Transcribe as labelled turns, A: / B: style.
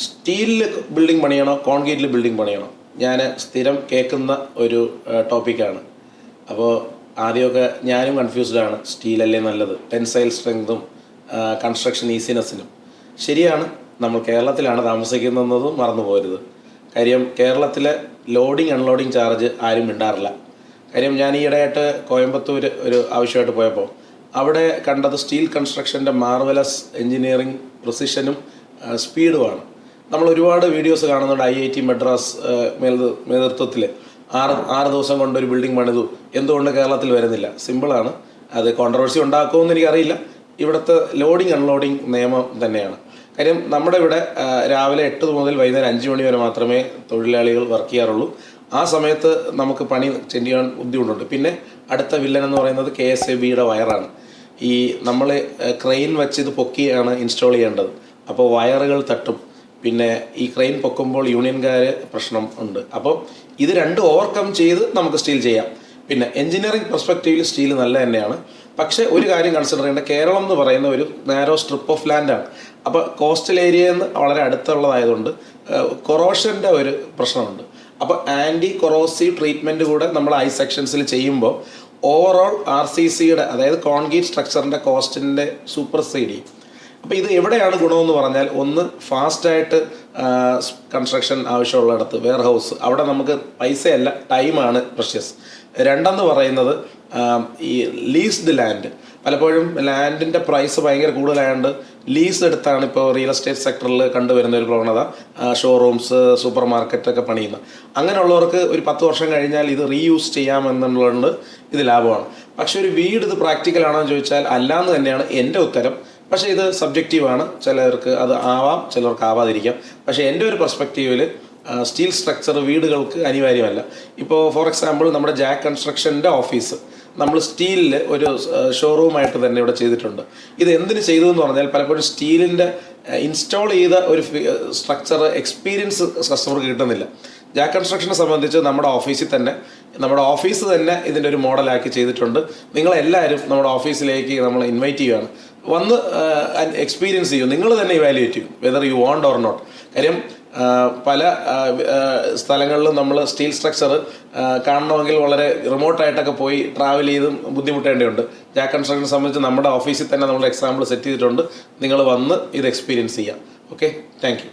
A: സ്റ്റീലിൽ building പണിയണോ കോൺക്രീറ്റിൽ building പണിയണോ? ഞാൻ സ്ഥിരം കേൾക്കുന്ന ഒരു ടോപ്പിക്കാണ്. അപ്പോൾ ആദ്യമൊക്കെ ഞാനും കൺഫ്യൂസ്ഡാണ്. സ്റ്റീലല്ലേ നല്ലത്, ടെൻസൈൽ സ്ട്രെങ്തും കൺസ്ട്രക്ഷൻ ഈസിനെസ്സിനും. ശരിയാണ്, നമ്മൾ കേരളത്തിലാണ് താമസിക്കുന്നതെന്നതും മറന്നു പോരുത്. കാര്യം കേരളത്തിലെ ലോഡിങ് അൺലോഡിങ് ചാർജ് ആരും മിണ്ടാറില്ല. കാര്യം ഞാൻ ഈയിടെയായിട്ട് കോയമ്പത്തൂർ ഒരു ആവശ്യമായിട്ട് പോയപ്പോൾ അവിടെ കണ്ടത് സ്റ്റീൽ കൺസ്ട്രക്ഷൻ്റെ മാർവലസ് എൻജിനീയറിങ് പ്രിസിഷനും സ്പീഡുമാണ്. നമ്മൾ ഒരുപാട് വീഡിയോസ് കാണുന്നുണ്ട്. IIT മദ്രാസ് നേതൃത്വത്തിൽ ആറ് ദിവസം കൊണ്ടൊരു ബിൽഡിംഗ് പണിതു. എന്തുകൊണ്ട് കേരളത്തിൽ വരുന്നില്ല? സിമ്പിളാണ്. അത് കോൺട്രവേഴ്സി ഉണ്ടാക്കുമെന്ന് എനിക്കറിയില്ല. ഇവിടുത്തെ ലോഡിങ് അൺലോഡിങ് നിയമം തന്നെയാണ്. കാര്യം നമ്മുടെ ഇവിടെ രാവിലെ 8 മുതൽ വൈകുന്നേരം 5 മണി വരെ മാത്രമേ തൊഴിലാളികൾ വർക്ക് ചെയ്യാറുള്ളൂ. ആ സമയത്ത് നമുക്ക് പണി ചെയ്യാൻ ബുദ്ധിമുട്ടുണ്ട്. പിന്നെ അടുത്ത വില്ലൻ എന്ന് പറയുന്നത് KSABയുടെ വയറാണ്. ഈ നമ്മൾ ക്രെയിൻ വെച്ച് ഇത് പൊക്കിയാണ് ഇൻസ്റ്റാൾ ചെയ്യേണ്ടത്. അപ്പോൾ വയറുകൾ തട്ടും. പിന്നെ ഈ ക്രെയിൻ പൊക്കുമ്പോൾ യൂണിയൻകാർ പ്രശ്നം ഉണ്ട്. അപ്പോൾ ഇത് രണ്ടും ഓവർകം ചെയ്ത് നമുക്ക് സ്റ്റീൽ ചെയ്യാം. പിന്നെ എൻജിനീയറിംഗ് പെർസ്പെക്റ്റീവിൽ സ്റ്റീൽ നല്ല തന്നെയാണ്. പക്ഷേ ഒരു കാര്യം കൺസിഡർ ചെയ്യേണ്ട, കേരളം എന്ന് പറയുന്ന ഒരു നാരോ സ്ട്രിപ്പ് ഓഫ് ലാൻഡാണ്. അപ്പോൾ കോസ്റ്റൽ ഏരിയയിൽ നിന്ന് വളരെ അടുത്തുള്ളതായതുകൊണ്ട് കൊറോഷൻ്റെ ഒരു പ്രശ്നമുണ്ട്. അപ്പോൾ ആൻറ്റി കൊറോസീവ് ട്രീറ്റ്മെൻറ്റ് കൂടെ നമ്മൾ സെക്ഷൻസിൽ ചെയ്യുമ്പോൾ ഓവറോൾ RCCയുടെ അതായത് കോൺക്രീറ്റ് സ്ട്രക്ചറിൻ്റെ കോസ്റ്റിൻ്റെ സൂപ്പർസൈഡ് ചെയ്യും. അപ്പോൾ ഇത് എവിടെയാണ് ഗുണമെന്ന് പറഞ്ഞാൽ, ഒന്ന് ഫാസ്റ്റായിട്ട് കൺസ്ട്രക്ഷൻ ആവശ്യമുള്ളിടത്ത് വെയർ ഹൗസ്, അവിടെ നമുക്ക് പൈസയല്ല ടൈമാണ് പ്രഷ്യസ്. രണ്ടെന്ന് പറയുന്നത് ഈ ലീസ്ഡ് ലാൻഡ്. പലപ്പോഴും ലാൻഡിൻ്റെ പ്രൈസ് ഭയങ്കര കൂടുതലായതുകൊണ്ട് ലീസ് എടുത്താണ് ഇപ്പോൾ റിയൽ എസ്റ്റേറ്റ് സെക്ടറിൽ കണ്ടുവരുന്ന ഒരു പ്രവണത. ഷോറൂംസ്, സൂപ്പർ മാർക്കറ്റൊക്കെ പണിയുന്ന അങ്ങനെയുള്ളവർക്ക് ഒരു 10 വർഷം കഴിഞ്ഞാൽ ഇത് റീയൂസ് ചെയ്യാമെന്നുള്ളതുകൊണ്ട് ഇത് ലാഭമാണ്. പക്ഷെ ഒരു വീട് ഇത് പ്രാക്ടിക്കലാണോ എന്ന് ചോദിച്ചാൽ അല്ലാന്ന് തന്നെയാണ് എൻ്റെ ഉത്തരം. പക്ഷേ ഇത് സബ്ജക്റ്റീവാണ്. ചിലർക്ക് അത് ആവാം, ചിലർക്ക് ആവാതിരിക്കാം. പക്ഷേ എൻ്റെ ഒരു പെർസ്പെക്റ്റീവിൽ സ്റ്റീൽ സ്ട്രക്ചർ വീടുകൾക്ക് അനിവാര്യമല്ല. ഇപ്പോൾ ഫോർ എക്സാമ്പിൾ നമ്മുടെ ജാക്ക് കൺസ്ട്രക്ഷൻ്റെ ഓഫീസ് നമ്മൾ സ്റ്റീലിൽ ഒരു ഷോറൂമായിട്ട് തന്നെ ഇവിടെ ചെയ്തിട്ടുണ്ട്. ഇത് എന്തിന് ചെയ്തു എന്ന് പറഞ്ഞാൽ, പലപ്പോഴും സ്റ്റീലിൻ്റെ ഇൻസ്റ്റാൾ ചെയ്ത ഒരു സ്ട്രക്ചർ എക്സ്പീരിയൻസ് കസ്റ്റമർക്ക് കിട്ടുന്നില്ല. ജാക്ക് കൺസ്ട്രക്ഷനെ സംബന്ധിച്ച് നമ്മുടെ ഓഫീസ് തന്നെ ഇതിൻ്റെ ഒരു മോഡലാക്കി ചെയ്തിട്ടുണ്ട്. നിങ്ങളെല്ലാവരും നമ്മുടെ ഓഫീസിലേക്ക് നമ്മൾ ഇൻവൈറ്റ് ചെയ്യുകയാണ്. വന്ന് എക്സ്പീരിയൻസ് ചെയ്യും. നിങ്ങൾ തന്നെ ഇവാലുവേറ്റ് ചെയ്യും whether you want or not. കാര്യം പല സ്ഥലങ്ങളിലും നമ്മൾ സ്റ്റീൽ സ്ട്രക്ചർ കാണണമെങ്കിൽ വളരെ റിമോട്ടായിട്ടൊക്കെ പോയി ട്രാവൽ ചെയ്ത് ബുദ്ധിമുട്ടേണ്ടതുണ്ട്. ജാക്ക് കൺസ്ട്രക്ഷനെ സംബന്ധിച്ച് നമ്മുടെ ഓഫീസിൽ തന്നെ നമ്മൾ എക്സാമ്പിൾ സെറ്റ് ചെയ്തിട്ടുണ്ട്. നിങ്ങൾ വന്ന് ഇത് എക്സ്പീരിയൻസ് ചെയ്യാം. Okay, thank you.